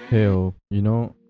Hey,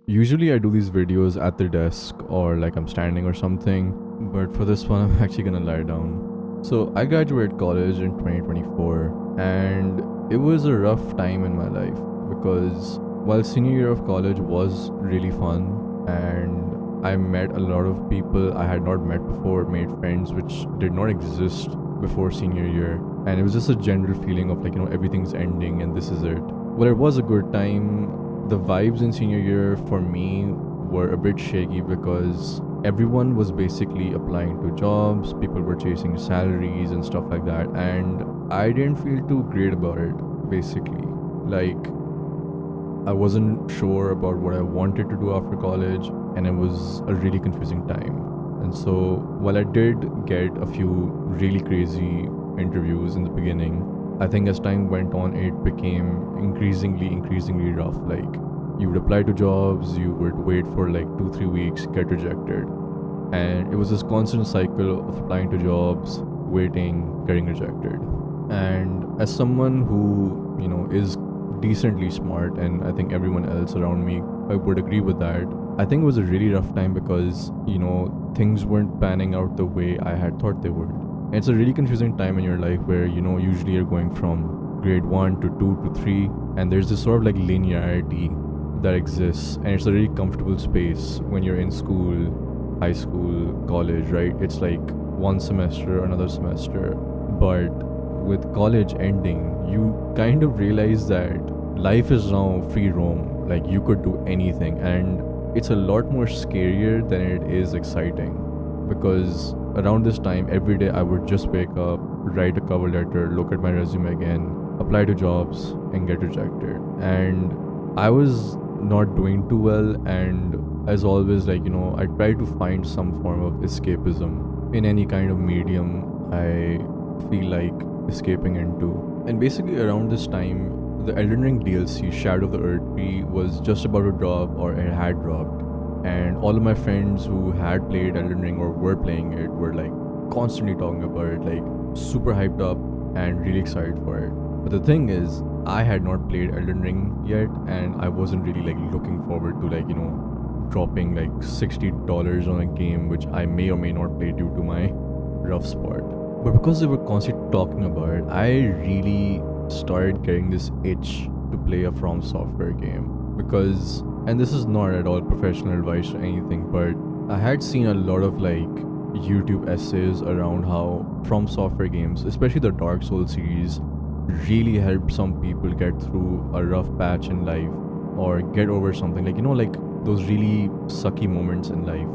usually I do these videos at the desk or like I'm standing or something, but for this one, I'm actually gonna lie down. So, I graduated college in 2024, and it was a rough time in my life because while senior year of college was really fun and I met a lot of people I had not met before, made friends which did not exist before senior year, and it was just a general feeling of like, everything's ending and this is it. Well, it was a good time. The vibes in senior year for me were a bit shaky because everyone was basically applying to jobs, people were chasing salaries and stuff like that, and I didn't feel too great about it, basically. Like, I wasn't sure about what I wanted to do after college, and it was a really confusing time. And so, while I did get a few really crazy interviews in the beginning, I think as time went on, it became increasingly rough. Like, you would apply to jobs, you would wait for like 2, 3 weeks, get rejected. And it was this constant cycle of applying to jobs, waiting, getting rejected. And as someone who, is decently smart, and I think everyone else around me would agree with that, I think it was a really rough time because, things weren't panning out the way I had thought they would. And it's a really confusing time in your life where, usually you're going from grade 1 to 2 to 3, and there's this sort of like linearity that exists, and it's a really comfortable space when you're in school, high school, college, right? It's like one semester, another semester. But with college ending, you kind of realize that life is now free roam. Like, you could do anything, and it's a lot more scarier than it is exciting. Because around this time, every day I would just wake up, write a cover letter, look at my resume again, apply to jobs, and get rejected. And I was not doing too well, and as always, like, I try to find some form of escapism in any kind of medium I feel like escaping into. And basically, around this time, the Elden Ring DLC Shadow of the Erdtree was just about to drop, or it had dropped. And all of my friends who had played Elden Ring or were playing it were like constantly talking about it, like super hyped up and really excited for it. But the thing is, I had not played Elden Ring yet, and I wasn't really like looking forward to like, dropping like $60 on a game which I may or may not play due to my rough spot. But because they were constantly talking about it, I really started getting this itch to play a From Software game. Because, and this is not at all professional advice or anything, but I had seen a lot of like YouTube essays around how From Software games, especially the Dark Souls series, really helped some people get through a rough patch in life or get over something. Like, like those really sucky moments in life.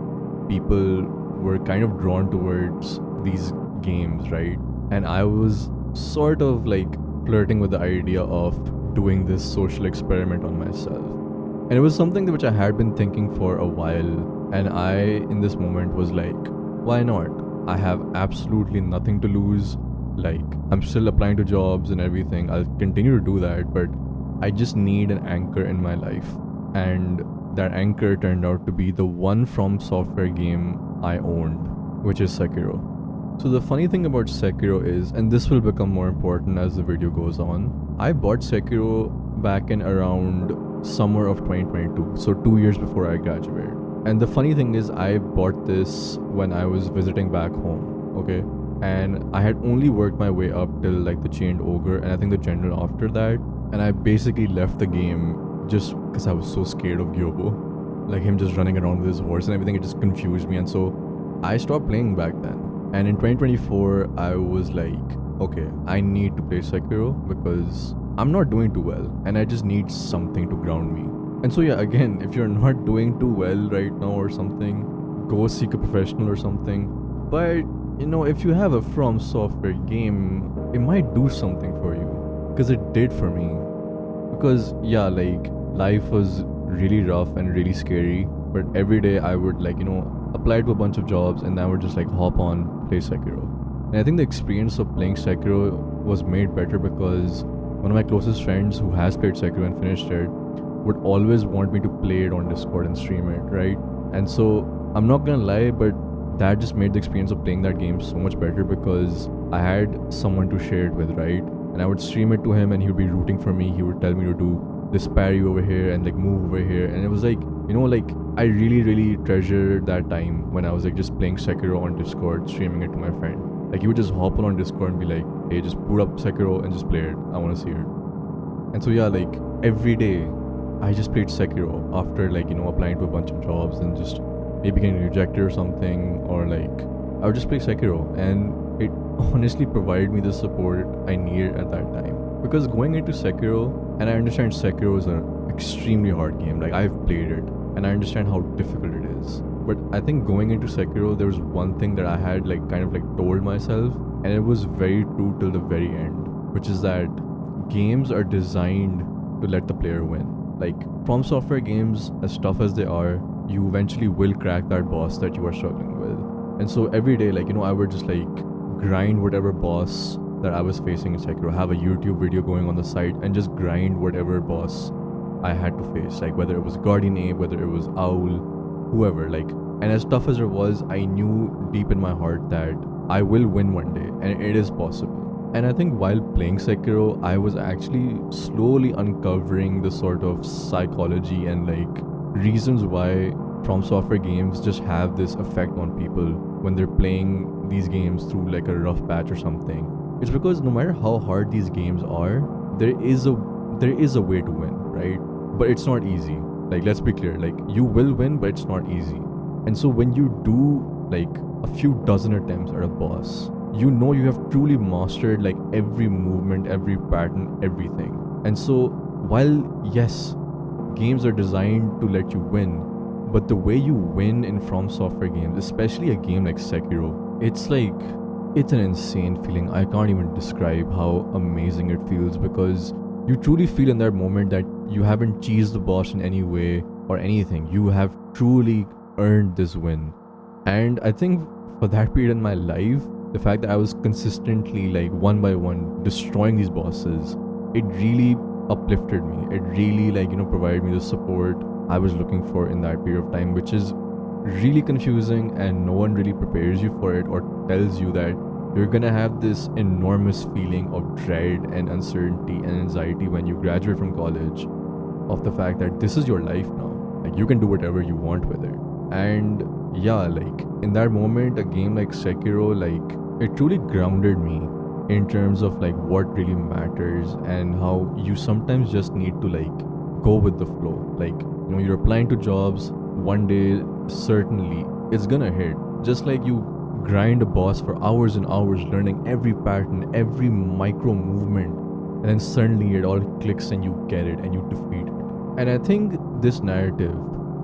People were kind of drawn towards these games, right? And I was sort of like flirting with the idea of doing this social experiment on myself. And it was something which I had been thinking for a while, and I, in this moment, was like, why not? I have absolutely nothing to lose. Like, I'm still applying to jobs and everything. I'll continue to do that, but I just need an anchor in my life. And that anchor turned out to be the one From Software game I owned, which is Sekiro. So the funny thing about Sekiro is, and this will become more important as the video goes on, I bought Sekiro back in around summer of 2022, so 2 years before I graduated. And the funny thing is, I bought this when I was visiting back home, okay? And I had only worked my way up till like the Chained Ogre, and I think the General after that. And I basically left the game just because I was so scared of Gyobo. Like him just running around with his horse and everything, it just confused me. And so I stopped playing back then. And in 2024, I was like, okay, I need to play Sekiro because I'm not doing too well and I just need something to ground me. And so, yeah, again, if you're not doing too well right now or something, go seek a professional or something. But, if you have a From Software game, it might do something for you. Because it did for me. Because, yeah, like, life was really rough and really scary. But every day I would, like, apply to a bunch of jobs and then I would just, like, hop on, play Sekiro. And I think the experience of playing Sekiro was made better because one of my closest friends who has played Sekiro and finished it would always want me to play it on Discord and stream it, right? And so, I'm not gonna lie, but that just made the experience of playing that game so much better because I had someone to share it with, right? And I would stream it to him and he would be rooting for me. He would tell me to do this parry over here and like move over here. And it was like, you know, like I really treasured that time when I was like just playing Sekiro on Discord, streaming it to my friend. Like he would just hop on Discord and be like, hey, just boot up Sekiro and just play it. I want to see it. And so yeah, like every day I just played Sekiro after like, you know, applying to a bunch of jobs and just maybe getting rejected or something, or like I would just play Sekiro, and it honestly provided me the support I needed at that time. Because going into Sekiro, and I understand Sekiro is an extremely hard game, like I've played it and I understand how difficult it is. But I think going into Sekiro, there was one thing that I had like kind of like told myself, and it was very true till the very end, which is that games are designed to let the player win. Like From Software games, as tough as they are, you eventually will crack that boss that you are struggling with. And so every day, like, you know, I would just like grind whatever boss that I was facing in Sekiro, have a YouTube video going on the side and just grind whatever boss I had to face, like whether it was Guardian Ape, whether it was Owl, whoever, like. And as tough as it was, I knew deep in my heart that I will win one day, and it is possible. And I think while playing Sekiro, I was actually slowly uncovering the sort of psychology and like reasons why From Software games just have this effect on people when they're playing these games through like a rough patch or something. It's because no matter how hard these games are, there is a way to win, right? But it's not easy. Like, let's be clear, like you will win, but it's not easy. And so when you do like a few dozen attempts at a boss, you know you have truly mastered like every movement, every pattern, everything. And so while yes, games are designed to let you win, but the way you win in From Software games, especially a game like Sekiro, it's an insane feeling. I can't even describe how amazing it feels, because you truly feel in that moment that you haven't cheesed the boss in any way or anything. You have truly earned this win. And I think for that period in my life, the fact that I was consistently like one by one destroying these bosses, it really uplifted me. It really like, you know, provided me the support I was looking for in that period of time, which is really confusing, and no one really prepares you for it or tells you that you're gonna have this enormous feeling of dread and uncertainty and anxiety when you graduate from college, of the fact that this is your life now. Like you can do whatever you want with it. And yeah, like in that moment, a game like Sekiro, like it truly grounded me in terms of like what really matters, and how you sometimes just need to like go with the flow. Like, you know, you're applying to jobs, one day certainly it's gonna hit. Just like you grind a boss for hours and hours, learning every pattern, every micro movement, and then suddenly it all clicks and you get it and you defeat it. And I think this narrative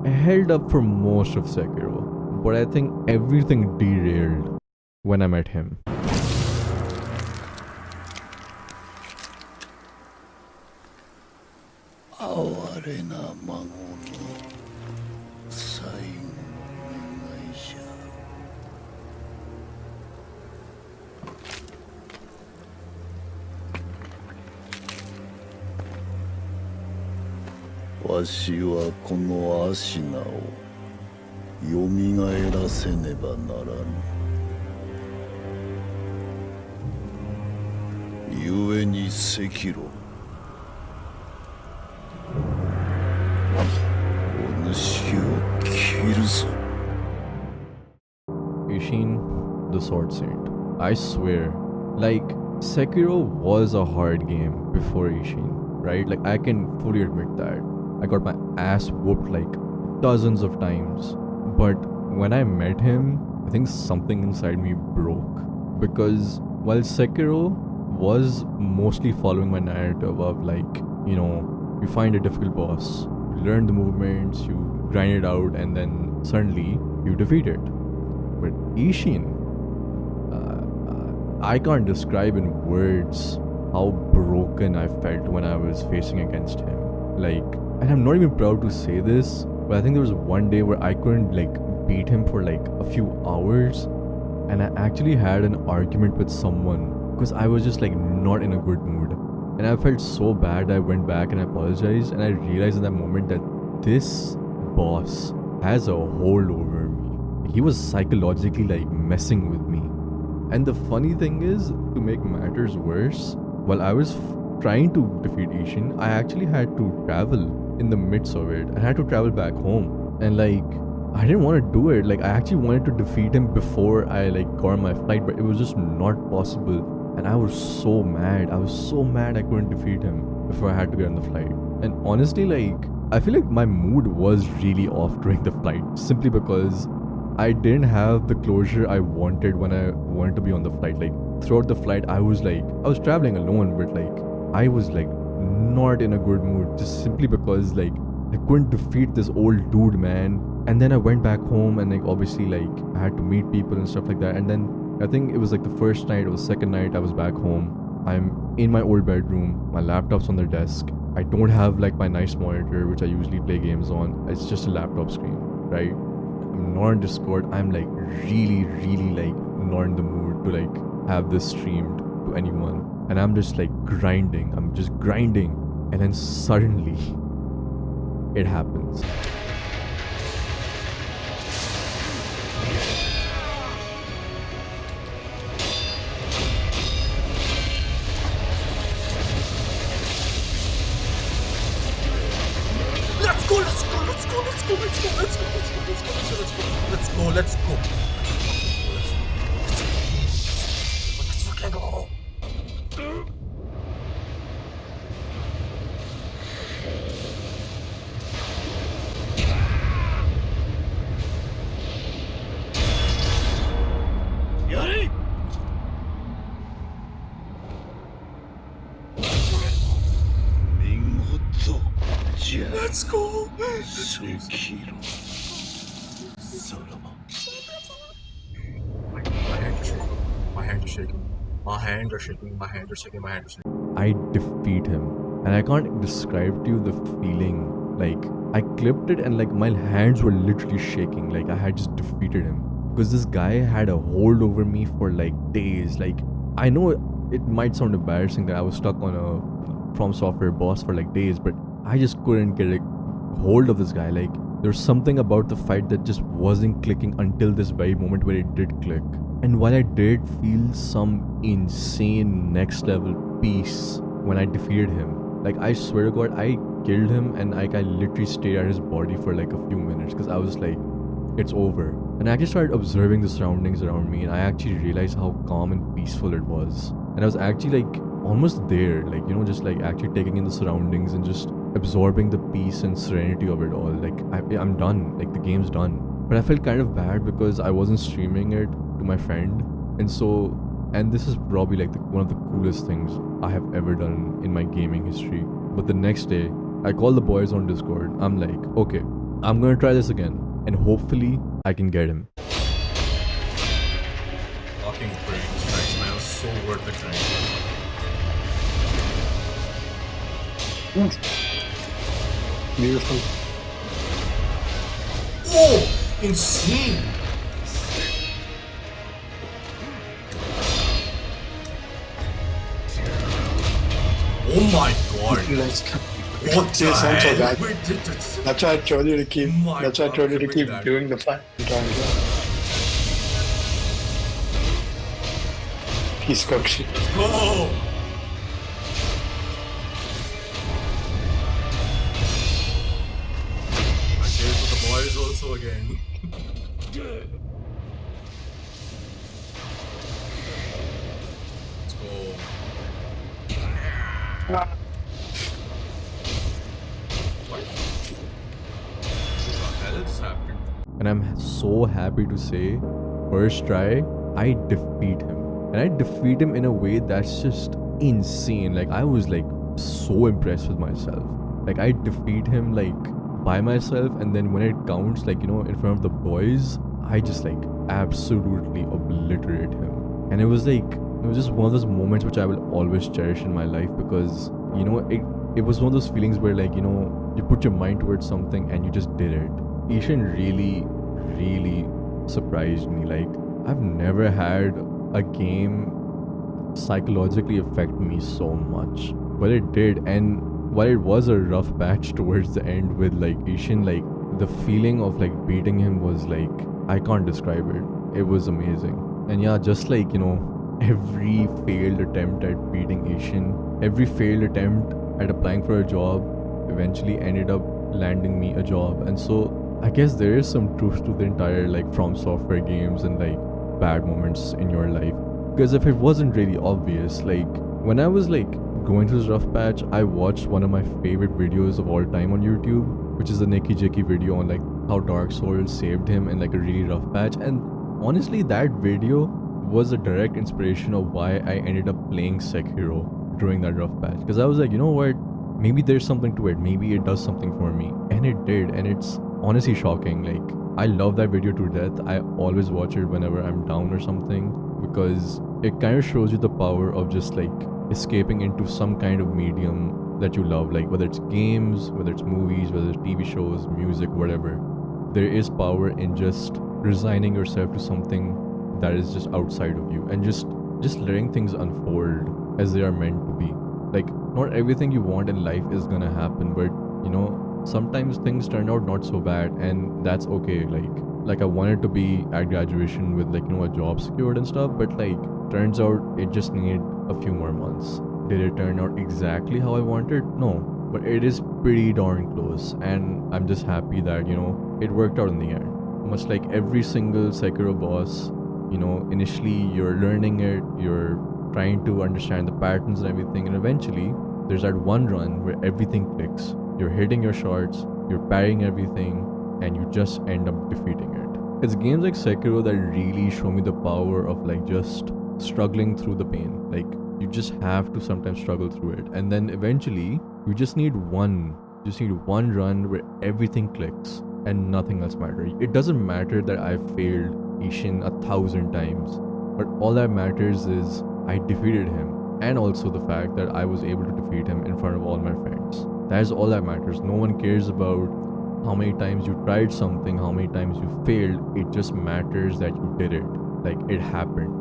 held up for most of Sekiro, but I think everything derailed when I met him. 哀れな孫の最後の願いじゃ。わしはこのアシナをよみがえらせねばならぬ。ゆえに赤炉、お主を切るぞ。 Ishin, the Sword Saint. I swear, like, Sekiro was a hard game before Ishin, right? Like, I can fully admit that. I got my ass whooped like dozens of times. But when I met him, I think something inside me broke. Because while Sekiro was mostly following my narrative of like, you know, you find a difficult boss, you learn the movements, you grind it out, and then suddenly you defeat it. But Ishin, I can't describe in words how broken I felt when I was facing against him. Like, and I'm not even proud to say this, but I think there was one day where I couldn't like beat him for like a few hours, and I actually had an argument with someone because I was just like not in a good mood, and I felt so bad. I went back and I apologized, and I realized in that moment that this boss has a hold over me. He was psychologically like messing with me. And the funny thing is, to make matters worse, while I was trying to defeat Ishin, I actually had to travel in the midst of it. I had to travel back home. And like, I didn't want to do it. Like, I actually wanted to defeat him before I like got on my flight, but it was just not possible. And I was so mad. I was so mad I couldn't defeat him before I had to get on the flight. And honestly, like, I feel like my mood was really off during the flight simply because I didn't have the closure I wanted when I wanted to be on the flight. Like, throughout the flight, I was traveling alone, but like, I was like not in a good mood just simply because like I couldn't defeat this old dude, man. And then I went back home and like obviously like I had to meet people and stuff like that. And then I think it was like the first night or the second night I was back home. I'm in my old bedroom, my laptop's on the desk. I don't have like my nice monitor which I usually play games on. It's just a laptop screen, right? I'm not on Discord. I'm like really like not in the mood to like have this streamed to anyone. And I'm just like grinding. I'm just grinding. And then suddenly it happens. Let's go. Let's fucking go. Yari! Mingoto. Let's go. Sekiro. Sarama. My hands are shaking. My hands are shaking. My hands are shaking. My hands are shaking. I defeat him. And I can't describe to you the feeling. Like, I clipped it and like my hands were literally shaking. Like, I had just defeated him. Because this guy had a hold over me for like days. Like, I know it might sound embarrassing that I was stuck on a From Software boss for like days, but I just couldn't get a hold of this guy. Like, there's something about the fight that just wasn't clicking until this very moment where it did click. And while I did feel some insane next level peace when I defeated him, like, I swear to God, I killed him and like I literally stayed at his body for like a few minutes because I was like, it's over. And I actually started observing the surroundings around me and I actually realized how calm and peaceful it was. And I was actually like almost there, like, you know, just like actually taking in the surroundings and just absorbing the peace and serenity of it all. Like, I'm done, like the game's done. But I felt kind of bad because I wasn't streaming it to my friend. And this is probably like one of the coolest things I have ever done in my gaming history. But the next day, I called the boys on Discord. I'm like, okay, I'm gonna try this again. And hopefully, I can get him. Fucking great strikes, man. It was so worth the grind. Beautiful. Oh! Insane! Oh my god! Let's go. What the This also hell? got- Wait, that's That's why I told you to keep. My That's why I God, told you to look keep at that. doing the fight. He's cooked. go! I did it for the boys also again. Let's go. What? What the hell just happened? And I'm so happy to say, first try, I defeat him. And I defeat him in a way that's just insane. Like, I was like so impressed with myself. Like, I defeat him like by myself, and then when it counts, like, you know, in front of the boys, I just like absolutely obliterate him. And it was just one of those moments which I will always cherish in my life because, you know, it was one of those feelings where, like, you know, you put your mind towards something and you just did it. Ishin really surprised me. Like, I've never had a game psychologically affect me so much, but it did. And while it was a rough patch towards the end with like Ishin, like the feeling of like beating him was like, I can't describe it. It was amazing. And yeah, just like, you know, every failed attempt at beating Ishin every failed attempt at applying for a job eventually ended up landing me a job. And so I guess there is some truth to the entire like From Software games and like bad moments in your life. Because if it wasn't really obvious, like when I was like going through this rough patch, I watched one of my favorite videos of all time on YouTube, which is the Nicky Jiki video on like how Dark Souls saved him in like a really rough patch. And honestly, that video was a direct inspiration of why I ended up playing Sekiro during that rough patch. Because I was like, you know what? Maybe there's something to it. Maybe it does something for me. And it did. And it's honestly shocking. Like, I love that video to death. I always watch it whenever I'm down or something, because it kind of shows you the power of just like escaping into some kind of medium that you love, like whether it's games, whether it's movies, whether it's TV shows, music, whatever. There is power in just resigning yourself to something that is just outside of you and just letting things unfold as they are meant to be. Like, not everything you want in life is gonna happen, but you know, sometimes things turn out not so bad, and that's okay. Like I wanted to be at graduation with like, you know, a job secured and stuff, but like turns out it just needed a few more months. Did it turn out exactly how I wanted? No, but it is pretty darn close, and I'm just happy that, you know, it worked out in the end. Much like every single Sekiro boss, you know, initially you're learning it, you're trying to understand the patterns and everything, and eventually there's that one run where everything clicks. You're hitting your shots, you're parrying everything, and you just end up defeating it. It's games like Sekiro that really show me the power of like just struggling through the pain. Like, you just have to sometimes struggle through it, and then eventually you just need one run where everything clicks and nothing else matters. It doesn't matter that I've failed Ishin 1,000 times, but all that matters is I defeated him, and also the fact that I was able to defeat him in front of all my friends. That is all that matters. No one cares about how many times you tried something, how many times you failed. It just matters that you did it. Like, it happened.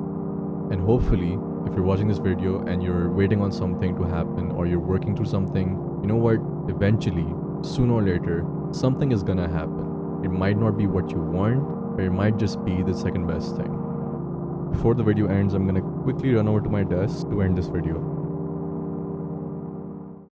And hopefully, if you're watching this video and you're waiting on something to happen, or you're working through something, you know what? Eventually, sooner or later, something is gonna happen. It might not be what you want, but it might just be the second best thing. Before the video ends, I'm gonna quickly run over to my desk to end this video.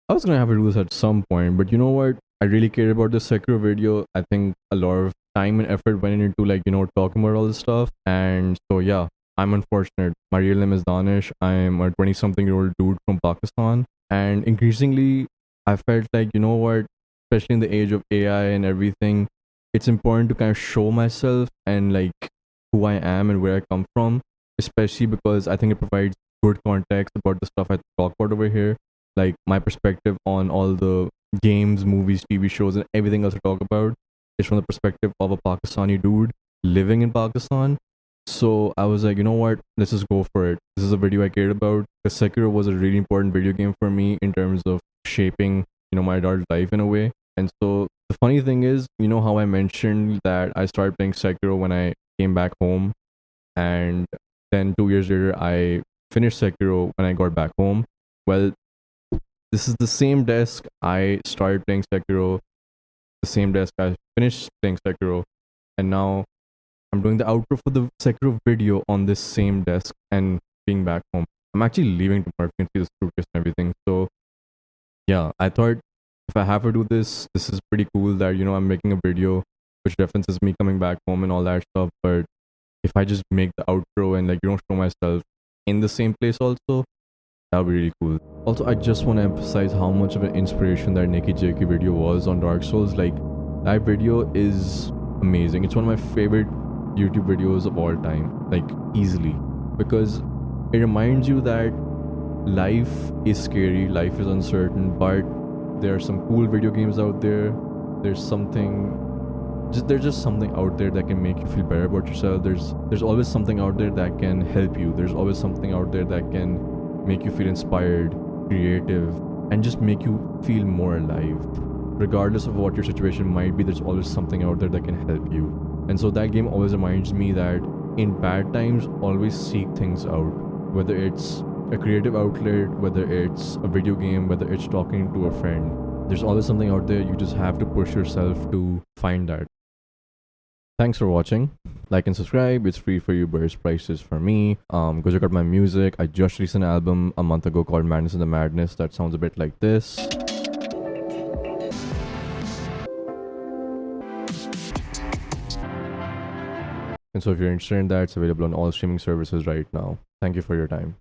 I was gonna have to do this at some point, but you know what? I really cared about this Sekiro video. I think a lot of time and effort went into like, you know, talking about all this stuff. And so yeah, I'm unfortunate. My real name is Danish. I'm a 20-something-year-old dude from Pakistan. And increasingly, I felt like, you know what, especially in the age of AI and everything, it's important to kind of show myself and like who I am and where I come from, especially because I think it provides good context about the stuff I talk about over here, like my perspective on all the games, movies, TV shows, and everything else I talk about is from the perspective of a Pakistani dude living in Pakistan. So I was like, you know what, let's just go for it. This is a video I cared about, because Sekiro was a really important video game for me in terms of shaping, you know, my adult life in a way. And so the funny thing is, you know how I mentioned that I started playing Sekiro when I came back home, and then 2 years later I finished Sekiro when I got back home. Well, this is the same desk I started playing Sekiro, the same desk I finished playing Sekiro, and now I'm doing the outro for the Sekiro video on this same desk and being back home. I'm actually leaving tomorrow. You can see the suitcase and everything. So yeah, I thought if I have to do this, this is pretty cool that, you know, I'm making a video which references me coming back home and all that stuff. But if I just make the outro and like, you know, show myself in the same place also, that would be really cool. Also, I just want to emphasize how much of an inspiration that Nicky Jiki video was on Dark Souls. Like, that video is amazing. It's one of my favorite YouTube videos of all time, like easily, because it reminds you that life is scary, life is uncertain, but there are some cool video games out there. There's just something out there that can make you feel better about yourself. There's always something out there that can help you. There's always something out there that can make you feel inspired, creative, and just make you feel more alive. Regardless of what your situation might be, there's always something out there that can help you. And so that game always reminds me that in bad times, always seek things out. Whether it's a creative outlet, whether it's a video game, whether it's talking to a friend, there's always something out there. You just have to push yourself to find that. Thanks for watching. Like and subscribe. It's free for you, but it's prices for me. Go check out my music. I just released an album a month ago called Madness in the Madness that sounds a bit like this. And so if you're interested in that, it's available on all streaming services right now. Thank you for your time.